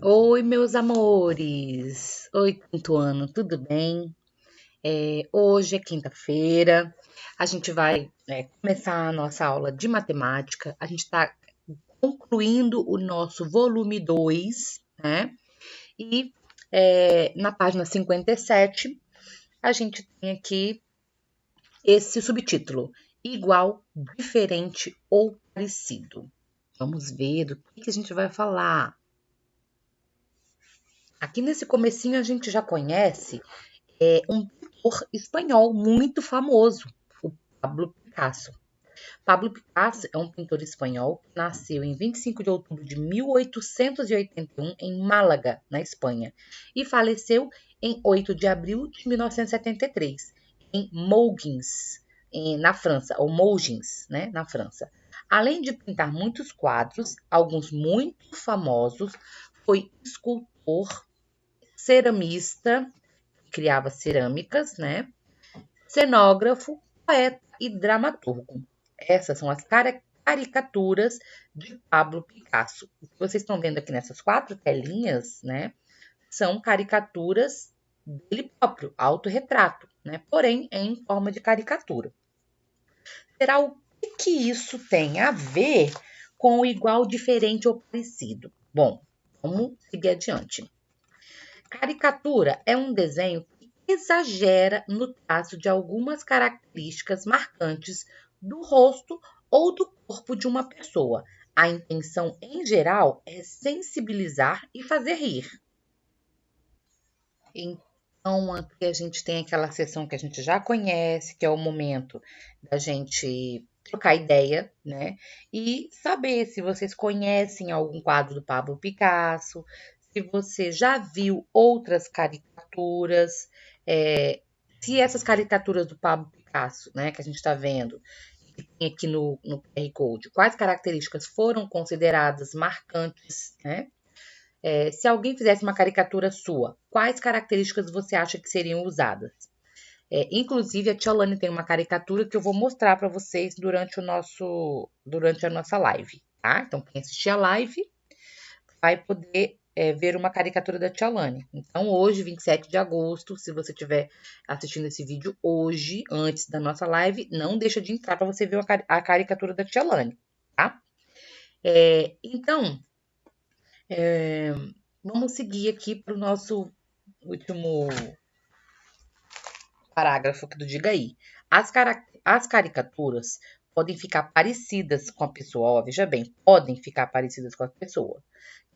Oi, meus amores! Oi, quinto ano, tudo bem? Hoje é quinta-feira, a gente vai começar a nossa aula de matemática. A gente está concluindo o nosso volume 2, né? E na página 57, a gente tem aqui esse subtítulo: igual, diferente ou parecido. Vamos ver do que a gente vai falar. Aqui nesse comecinho a gente já conhece um pintor espanhol muito famoso, o Pablo Picasso. Pablo Picasso é um pintor espanhol que nasceu em 25 de outubro de 1881 em Málaga, na Espanha, e faleceu em 8 de abril de 1973 em Mougins, na França, ou Mougins, né, na França. Além de pintar muitos quadros, alguns muito famosos, foi escultor, ceramista, criava cerâmicas, né? Cenógrafo, poeta e dramaturgo. Essas são as caricaturas de Pablo Picasso. O que vocês estão vendo aqui nessas 4 telinhas, né? São caricaturas dele próprio, autorretrato, né? Porém, em forma de caricatura. Será o que isso tem a ver com o igual, diferente ou parecido? Bom, vamos seguir adiante. Caricatura é um desenho que exagera no traço de algumas características marcantes do rosto ou do corpo de uma pessoa. A intenção, em geral, é sensibilizar e fazer rir. Então, aqui a gente tem aquela sessão que a gente já conhece, que é o momento da gente trocar ideia, né? E saber se vocês conhecem algum quadro do Pablo Picasso, se você já viu outras caricaturas, se essas caricaturas do Pablo Picasso, né, que a gente está vendo, que tem aqui no QR Code, quais características foram consideradas marcantes, né? Se alguém fizesse uma caricatura sua, quais características você acha que seriam usadas? Inclusive, a Tia Lani tem uma caricatura que eu vou mostrar para vocês durante a nossa live, tá? Então, quem assistir a live vai poder ver uma caricatura da Tia Lani. Então, hoje, 27 de agosto, se você estiver assistindo esse vídeo hoje, antes da nossa live, não deixa de entrar para você ver a caricatura da Tia Lani, tá? Então, vamos seguir aqui para o nosso último parágrafo aqui do Diga aí. As caricaturas podem ficar parecidas com a pessoa, ó, veja bem, podem ficar parecidas com a pessoa.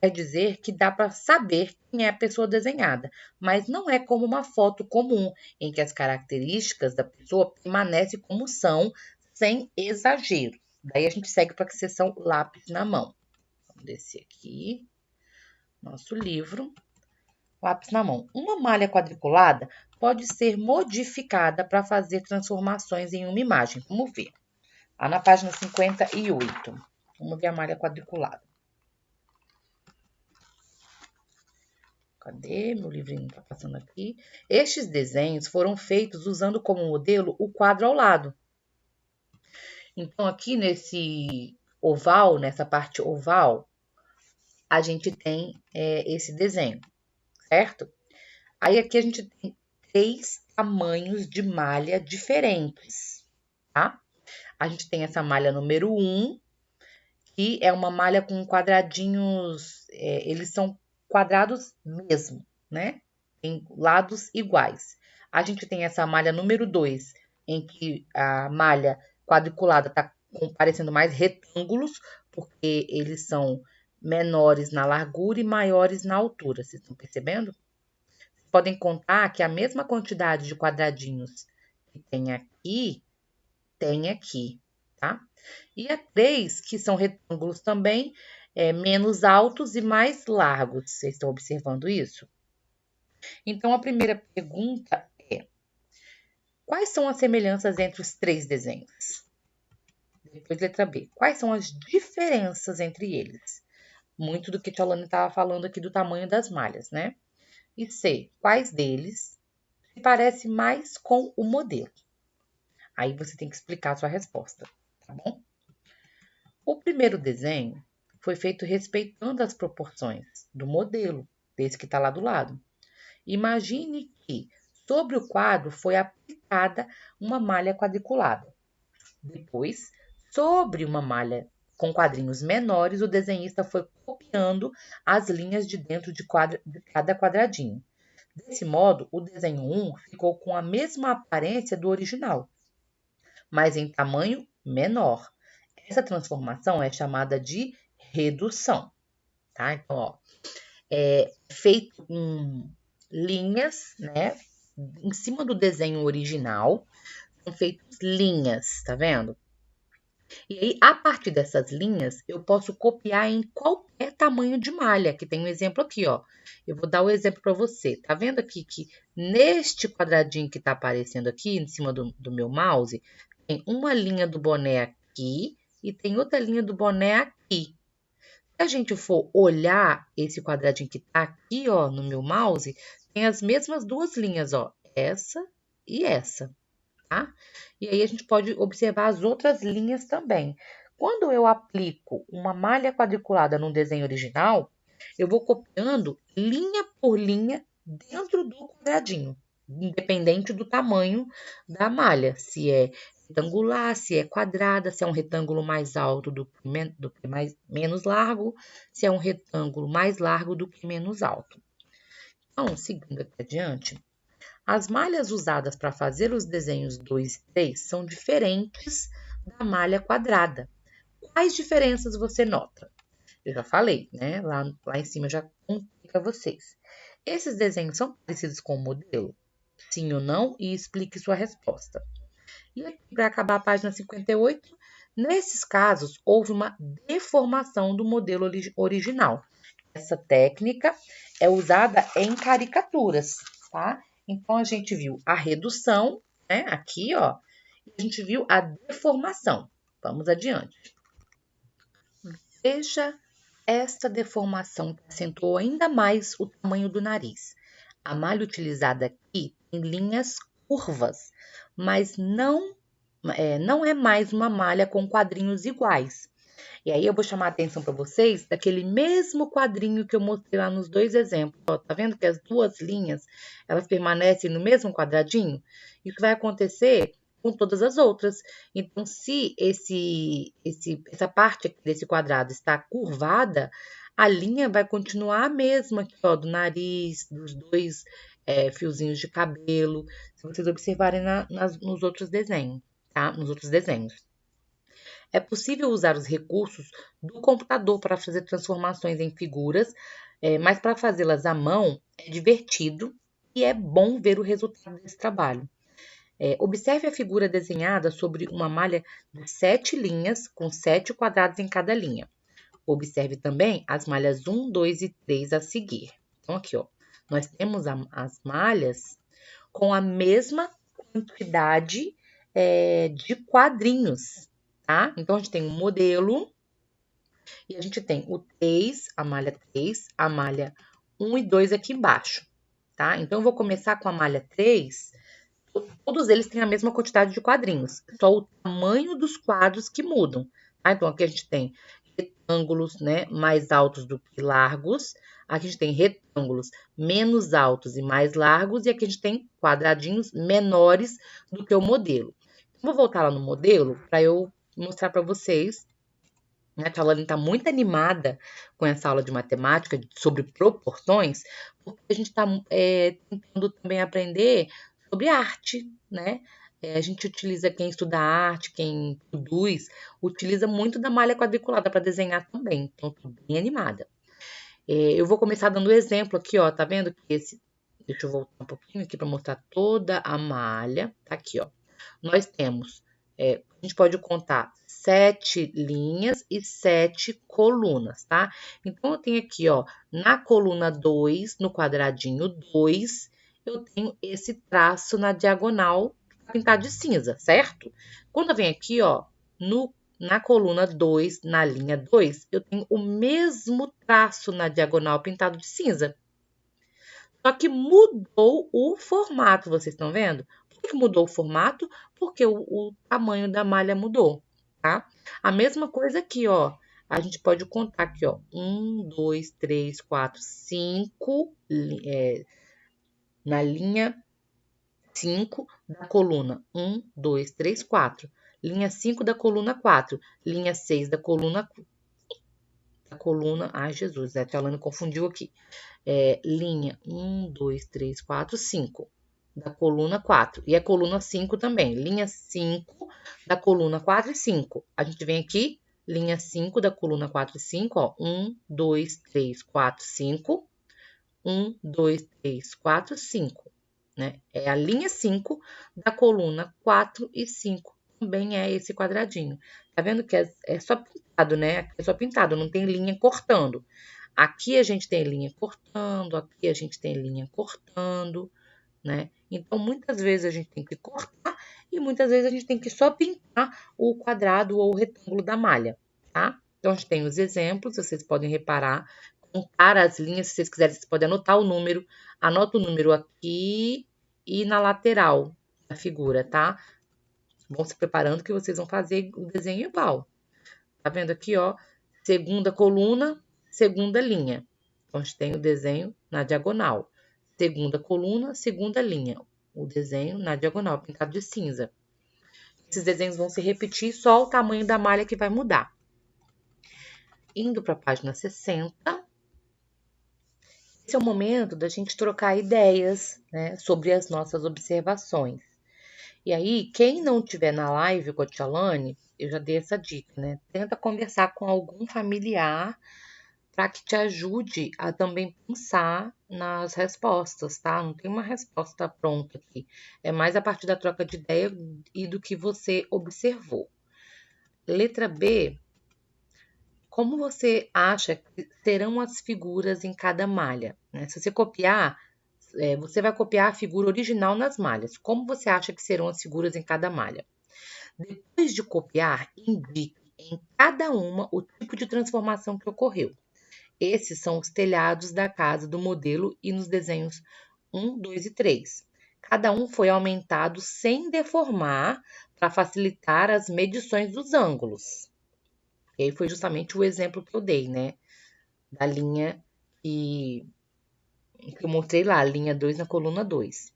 Quer dizer que dá para saber quem é a pessoa desenhada, mas não é como uma foto comum, em que as características da pessoa permanecem como são, sem exagero. Daí a gente segue para a seção lápis na mão. Vamos descer aqui, nosso livro. Lápis na mão. Uma malha quadriculada pode ser modificada para fazer transformações em uma imagem. Vamos ver. Lá na página 58. Vamos ver a malha quadriculada. Cadê? Meu livrinho está passando aqui. Estes desenhos foram feitos usando como modelo o quadro ao lado. Então, aqui nesse oval, nessa parte oval, a gente tem esse desenho, certo? Aí aqui a gente tem 3 tamanhos de malha diferentes, tá? A gente tem essa malha número 1, que é uma malha com quadradinhos, eles são quadrados mesmo, né? Tem lados iguais. A gente tem essa malha número 2, em que a malha quadriculada tá parecendo mais retângulos, porque eles são menores na largura e maiores na altura. Vocês estão percebendo? Podem contar que a mesma quantidade de quadradinhos que tem aqui, tá? E a 3, que são retângulos também, menos altos e mais largos. Vocês estão observando isso? Então, a primeira pergunta é: quais são as semelhanças entre os 3 desenhos? Depois, letra B. Quais são as diferenças entre eles? Muito do que a Tia Lana estava falando aqui do tamanho das malhas, né? E C. Quais deles se parece mais com o modelo? Aí você tem que explicar a sua resposta, tá bom? O primeiro desenho foi feito respeitando as proporções do modelo, desse que está lá do lado. Imagine que sobre o quadro foi aplicada uma malha quadriculada. Depois, sobre uma malha com quadrinhos menores, o desenhista foi copiando as linhas de dentro de cada quadradinho. Desse modo, o desenho 1 ficou com a mesma aparência do original, mas em tamanho menor. Essa transformação é chamada de redução, tá? Então, ó, é feito em linhas, né? Em cima do desenho original, são feitas linhas, tá vendo? E aí, a partir dessas linhas, eu posso copiar em qualquer tamanho de malha, que tem um exemplo aqui, ó. Eu vou dar o exemplo para você. Tá vendo aqui que neste quadradinho que tá aparecendo aqui, em cima do meu mouse, tem uma linha do boné aqui e tem outra linha do boné aqui. Se a gente for olhar esse quadradinho que tá aqui, ó, no meu mouse, tem as mesmas duas linhas, ó, essa e essa, tá? E aí a gente pode observar as outras linhas também. Quando eu aplico uma malha quadriculada no desenho original, eu vou copiando linha por linha dentro do quadradinho, independente do tamanho da malha, se é retangular, se é quadrada, se é um retângulo mais alto do que menos largo, se é um retângulo mais largo do que menos alto. Então, seguindo aqui adiante, as malhas usadas para fazer os desenhos 2 e 3 são diferentes da malha quadrada. Quais diferenças você nota? Eu já falei, né? Lá em cima eu já contei para vocês. Esses desenhos são parecidos com o modelo? Sim ou não? E explique sua resposta. E aqui, para acabar a página 58, nesses casos, houve uma deformação do modelo original. Essa técnica é usada em caricaturas, tá? Então, a gente viu a redução, né? Aqui, ó. E a gente viu a deformação. Vamos adiante. Veja esta deformação que acentuou ainda mais o tamanho do nariz. A malha utilizada aqui tem linhas curvas, mas não é mais uma malha com quadrinhos iguais. E aí eu vou chamar a atenção para vocês daquele mesmo quadrinho que eu mostrei lá nos dois exemplos. Ó, tá vendo que as duas linhas, elas permanecem no mesmo quadradinho? Isso vai acontecer com todas as outras. Então, se essa parte aqui desse quadrado está curvada, a linha vai continuar a mesma aqui, ó, do nariz, dos dois fiozinhos de cabelo, se vocês observarem nos outros desenhos, tá? Nos outros desenhos. É possível usar os recursos do computador para fazer transformações em figuras, mas para fazê-las à mão é divertido e é bom ver o resultado desse trabalho. Observe a figura desenhada sobre uma malha de 7 linhas, com 7 quadrados em cada linha. Observe também as malhas 1, 2 e 3 a seguir. Então, aqui, ó, nós temos as malhas com a mesma quantidade de quadrinhos, tá? Então, a gente tem um modelo e a gente tem o 3, a malha 1 e 2 aqui embaixo, tá? Então, eu vou começar com a malha 3. Todos eles têm a mesma quantidade de quadrinhos, só o tamanho dos quadros que mudam, tá? Então, aqui a gente tem retângulos, né, mais altos do que largos. Aqui a gente tem retângulos menos altos e mais largos. E aqui a gente tem quadradinhos menores do que o modelo. Vou voltar lá no modelo para eu mostrar para vocês. A Tailane está muito animada com essa aula de matemática sobre proporções, porque a gente está tentando também aprender sobre arte, né? A gente utiliza, quem estuda arte, quem produz, utiliza muito da malha quadriculada para desenhar também. Então, estou bem animada. Eu vou começar dando exemplo aqui, ó. Tá vendo que deixa eu voltar um pouquinho aqui para mostrar toda a malha. Tá aqui, ó. Nós temos, a gente pode contar 7 linhas e 7 colunas, tá? Então, eu tenho aqui, ó, na coluna 2, no quadradinho 2, eu tenho esse traço na diagonal pintado de cinza, certo? Quando eu venho aqui, ó, na coluna 2, na linha 2, eu tenho o mesmo traço na diagonal pintado de cinza. Só que mudou o formato, vocês estão vendo? Por que mudou o formato? Porque o tamanho da malha mudou, tá? A mesma coisa aqui, ó. a gente pode contar aqui, ó, 1, 2, 3, 4, 5, na linha 5 da coluna 1, 2, 3, 4. Linha 5 da coluna 4. Linha 6 da coluna... Ai, Jesus, a Tialane confundiu aqui. Linha 1, 2, 3, 4, 5 da coluna 4. E a coluna 5 também. Linha 5 da coluna 4 e 5. A gente vem aqui, linha 5 da coluna 4 e 5, ó. 1, 2, 3, 4, 5. 1, 2, 3, 4, 5. Né? É a linha 5 da coluna 4 e 5. Também é esse quadradinho. Tá vendo que é só pintado, né? Aqui é só pintado, não tem linha cortando. Aqui a gente tem linha cortando, aqui a gente tem linha cortando, né? Então, muitas vezes a gente tem que cortar e muitas vezes a gente tem que só pintar o quadrado ou o retângulo da malha, tá? Então, a gente tem os exemplos, vocês podem reparar, contar as linhas, se vocês quiserem, vocês podem anotar o número, anota o número aqui e na lateral da figura, tá? Vão se preparando que vocês vão fazer o desenho igual. Tá vendo aqui, ó? Segunda coluna, segunda linha. Então, a gente tem o desenho na diagonal. Segunda coluna, segunda linha. O desenho na diagonal, pintado de cinza. Esses desenhos vão se repetir, só o tamanho da malha que vai mudar. Indo para a página 60. Esse é o momento da gente trocar ideias, né, sobre as nossas observações. E aí, quem não estiver na live com a Tialane, eu já dei essa dica, né? Tenta conversar com algum familiar para que te ajude a também pensar nas respostas, tá? Não tem uma resposta pronta aqui. É mais a partir da troca de ideia e do que você observou. Letra B. Como você acha que serão as figuras em cada malha? Né? Se você copiar, você vai copiar a figura original nas malhas. Como você acha que serão as figuras em cada malha? Depois de copiar, indique em cada uma o tipo de transformação que ocorreu. Esses são os telhados da casa do modelo e nos desenhos 1, 2 e 3. Cada um foi aumentado sem deformar para facilitar as medições dos ângulos. E aí foi justamente o exemplo que eu dei, né? Da linha que eu mostrei lá, a linha 2 na coluna 2.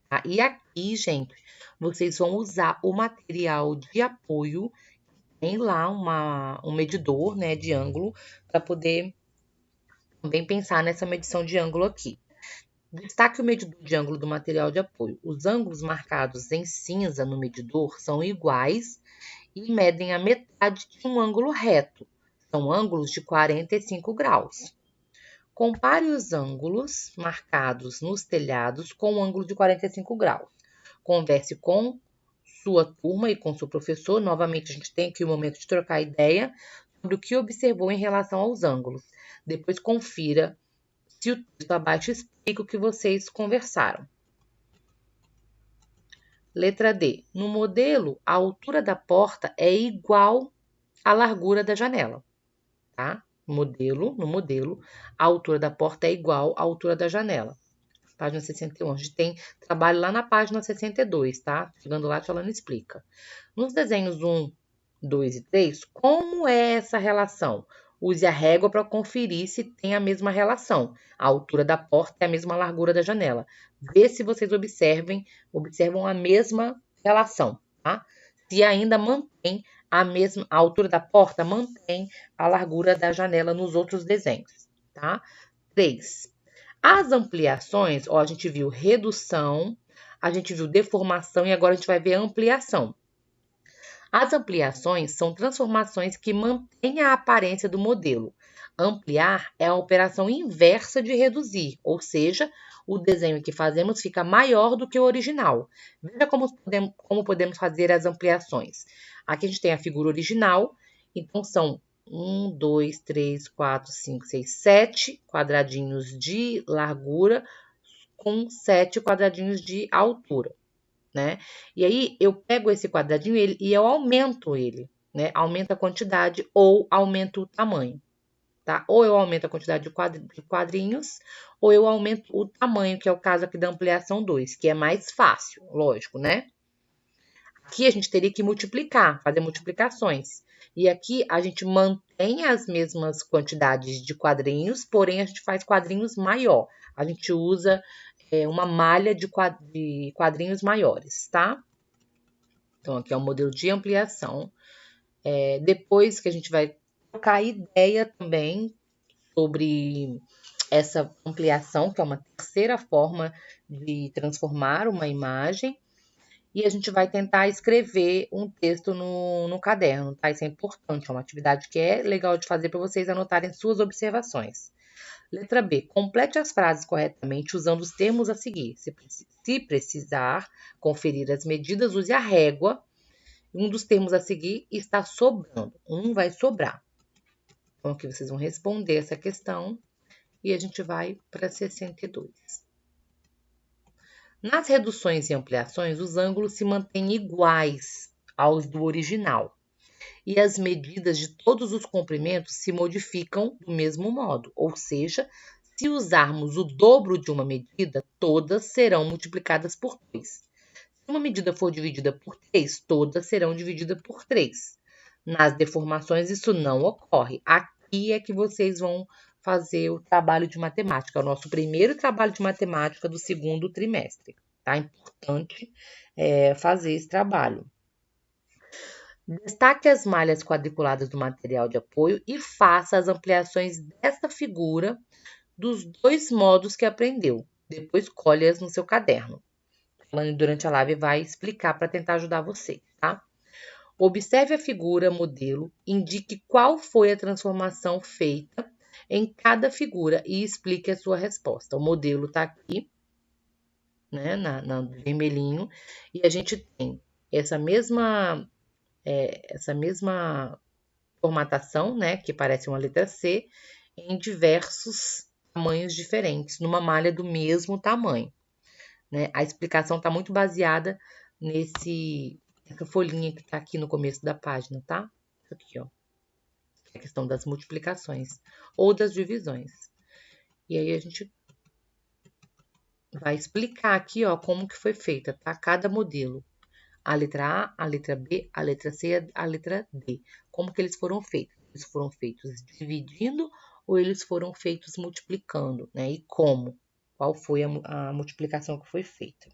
Tá? E aqui, gente, vocês vão usar o material de apoio, tem lá um medidor, né, de ângulo, para poder também pensar nessa medição de ângulo aqui. Destaque o medidor de ângulo do material de apoio. Os ângulos marcados em cinza no medidor são iguais e medem a metade de um ângulo reto. São ângulos de 45 graus. Compare os ângulos marcados nos telhados com o ângulo de 45 graus. Converse com sua turma e com seu professor. Novamente, a gente tem aqui o momento de trocar ideia sobre o que observou em relação aos ângulos. Depois, confira se o texto abaixo explica o que vocês conversaram. Letra D. No modelo, a altura da porta é igual à largura da janela, tá? No modelo, a altura da porta é igual à altura da janela. Página 61. A gente tem trabalho lá na página 62, tá? Chegando lá, a Tialane explica. Nos desenhos 1, 2 e 3, como é essa relação? Use a régua para conferir se tem a mesma relação. A altura da porta é a mesma largura da janela. Vê se vocês observam a mesma relação, tá? Se ainda mantém a altura da porta, mantém a largura da janela nos outros desenhos, tá? 3. As ampliações, ó, a gente viu redução, a gente viu deformação e agora a gente vai ver ampliação. As ampliações são transformações que mantêm a aparência do modelo. Ampliar é a operação inversa de reduzir, ou seja, o desenho que fazemos fica maior do que o original. Veja como podemos fazer as ampliações. Aqui a gente tem a figura original, então são 1, 2, 3, 4, 5, 6, 7 quadradinhos de largura com 7 quadradinhos de altura, né? E aí eu pego esse quadradinho e eu aumento ele, né? Aumento a quantidade ou aumento o tamanho, tá? Ou eu aumento a quantidade de quadrinhos, ou eu aumento o tamanho, que é o caso aqui da ampliação 2, que é mais fácil, lógico, né? Aqui a gente teria que multiplicar, fazer multiplicações. E aqui a gente mantém as mesmas quantidades de quadrinhos, porém a gente faz quadrinhos maior. A gente usa uma malha de quadrinhos maiores, tá? Então, aqui é o modelo de ampliação. Depois que a gente vai trocar ideia também sobre essa ampliação, que é uma terceira forma de transformar uma imagem. E a gente vai tentar escrever um texto no caderno, tá? Isso é importante, é uma atividade que é legal de fazer para vocês anotarem suas observações. Letra B. Complete as frases corretamente usando os termos a seguir. Se precisar conferir as medidas, use a régua. Um dos termos a seguir está sobrando. Um vai sobrar. Então, aqui vocês vão responder essa questão e a gente vai para 62. Nas reduções e ampliações, os ângulos se mantêm iguais aos do original. E as medidas de todos os comprimentos se modificam do mesmo modo. Ou seja, se usarmos o dobro de uma medida, todas serão multiplicadas por 2. Se uma medida for dividida por 3, todas serão divididas por 3. Nas deformações, isso não ocorre. Aqui é que vocês vão fazer o trabalho de matemática, o nosso primeiro trabalho de matemática do segundo trimestre. Tá? É importante fazer esse trabalho. Destaque as malhas quadriculadas do material de apoio e faça as ampliações desta figura dos dois modos que aprendeu. Depois colhe-as no seu caderno. Durante a live vai explicar para tentar ajudar você, tá? Observe a figura modelo, indique qual foi a transformação feita em cada figura e explique a sua resposta. O modelo está aqui, né, no vermelhinho, e a gente tem essa mesma formatação, né, que parece uma letra C, em diversos tamanhos diferentes, numa malha do mesmo tamanho. Né? A explicação está muito baseada nessa folhinha que está aqui no começo da página, tá? Isso aqui, ó. É a questão das multiplicações ou das divisões. E aí a gente vai explicar aqui, ó, como que foi feita, tá? Cada modelo. A letra A, a letra B, a letra C e a letra D. Como que eles foram feitos? Eles foram feitos dividindo ou eles foram feitos multiplicando, né? E como? Qual foi a multiplicação que foi feita?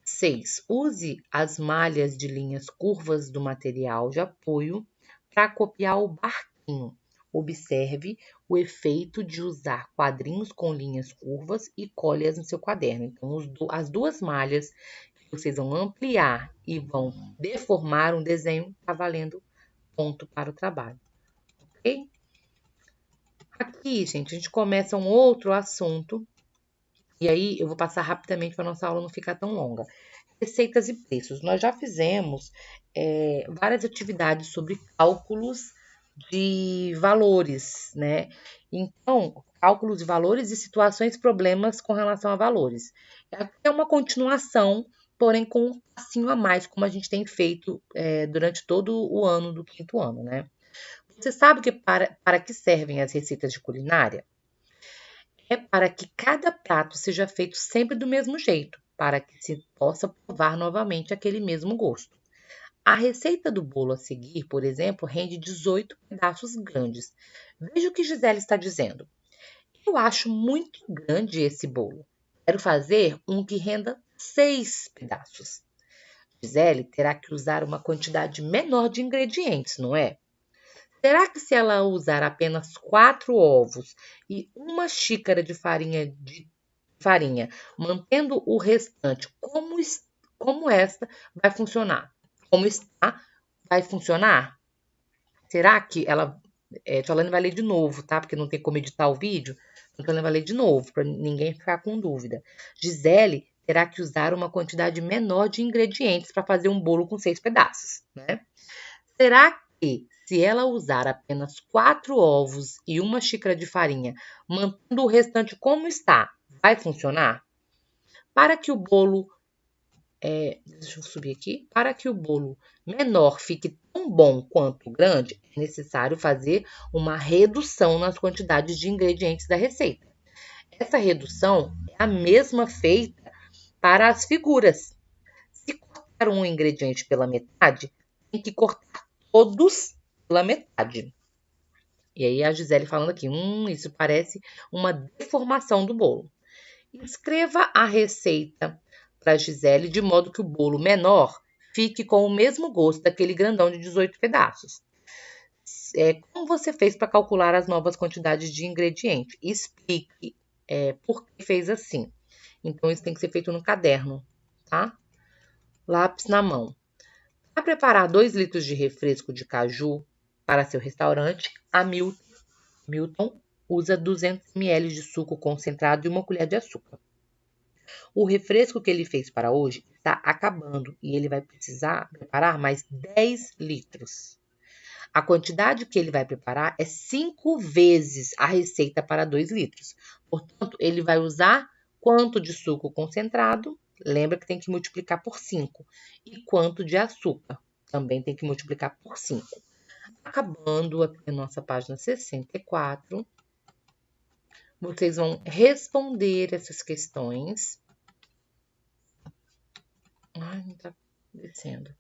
6. Use as malhas de linhas curvas do material de apoio para copiar o barquinho. Observe o efeito de usar quadrinhos com linhas curvas e colhe-as no seu caderno. Então, as duas malhas que vocês vão ampliar e vão deformar um desenho, está valendo ponto para o trabalho. Ok? Aqui, gente, a gente começa um outro assunto. E aí, eu vou passar rapidamente para nossa aula não ficar tão longa. Receitas e preços. Nós já fizemos várias atividades sobre cálculos de valores, né? Então, cálculos de valores e situações e problemas com relação a valores. É uma continuação, porém com um passinho a mais, como a gente tem feito durante todo o ano do quinto ano, né? Você sabe que para que servem as receitas de culinária? É para que cada prato seja feito sempre do mesmo jeito, para que se possa provar novamente aquele mesmo gosto. A receita do bolo a seguir, por exemplo, rende 18 pedaços grandes. Veja o que Gisele está dizendo. Eu acho muito grande esse bolo. Quero fazer um que renda 6 pedaços. Gisele terá que usar uma quantidade menor de ingredientes, não é? Será que se ela usar apenas 4 ovos e uma xícara de farinha, mantendo o restante como esta, vai funcionar? Como está, vai funcionar? Será que ela... Tolane vai ler de novo, tá? Porque não tem como editar o vídeo. Então, Tolane vai ler de novo, para ninguém ficar com dúvida. Gisele terá que usar uma quantidade menor de ingredientes para fazer um bolo com 6 pedaços, né? Será que, se ela usar apenas 4 ovos e uma xícara de farinha, mantendo o restante como está, vai funcionar? Para que o bolo... deixa eu subir aqui. Para que o bolo menor fique tão bom quanto o grande, é necessário fazer uma redução nas quantidades de ingredientes da receita. Essa redução é a mesma feita para as figuras. Se cortar um ingrediente pela metade, tem que cortar todos pela metade. E aí a Gisele falando aqui, isso parece uma deformação do bolo. Escreva a receita para Gisele de modo que o bolo menor fique com o mesmo gosto daquele grandão de 18 pedaços. Como você fez para calcular as novas quantidades de ingredientes? Explique por que fez assim. Então, isso tem que ser feito no caderno, tá? Lápis na mão. Para preparar 2 litros de refresco de caju para seu restaurante, a Milton usa 200 ml de suco concentrado e 1 colher de açúcar. O refresco que ele fez para hoje está acabando e ele vai precisar preparar mais 10 litros. A quantidade que ele vai preparar é 5 vezes a receita para 2 litros. Portanto, ele vai usar quanto de suco concentrado? Lembra que tem que multiplicar por 5. E quanto de açúcar? Também tem que multiplicar por 5. Acabando aqui a nossa página 64, vocês vão responder essas questões. Ai, não tá descendo.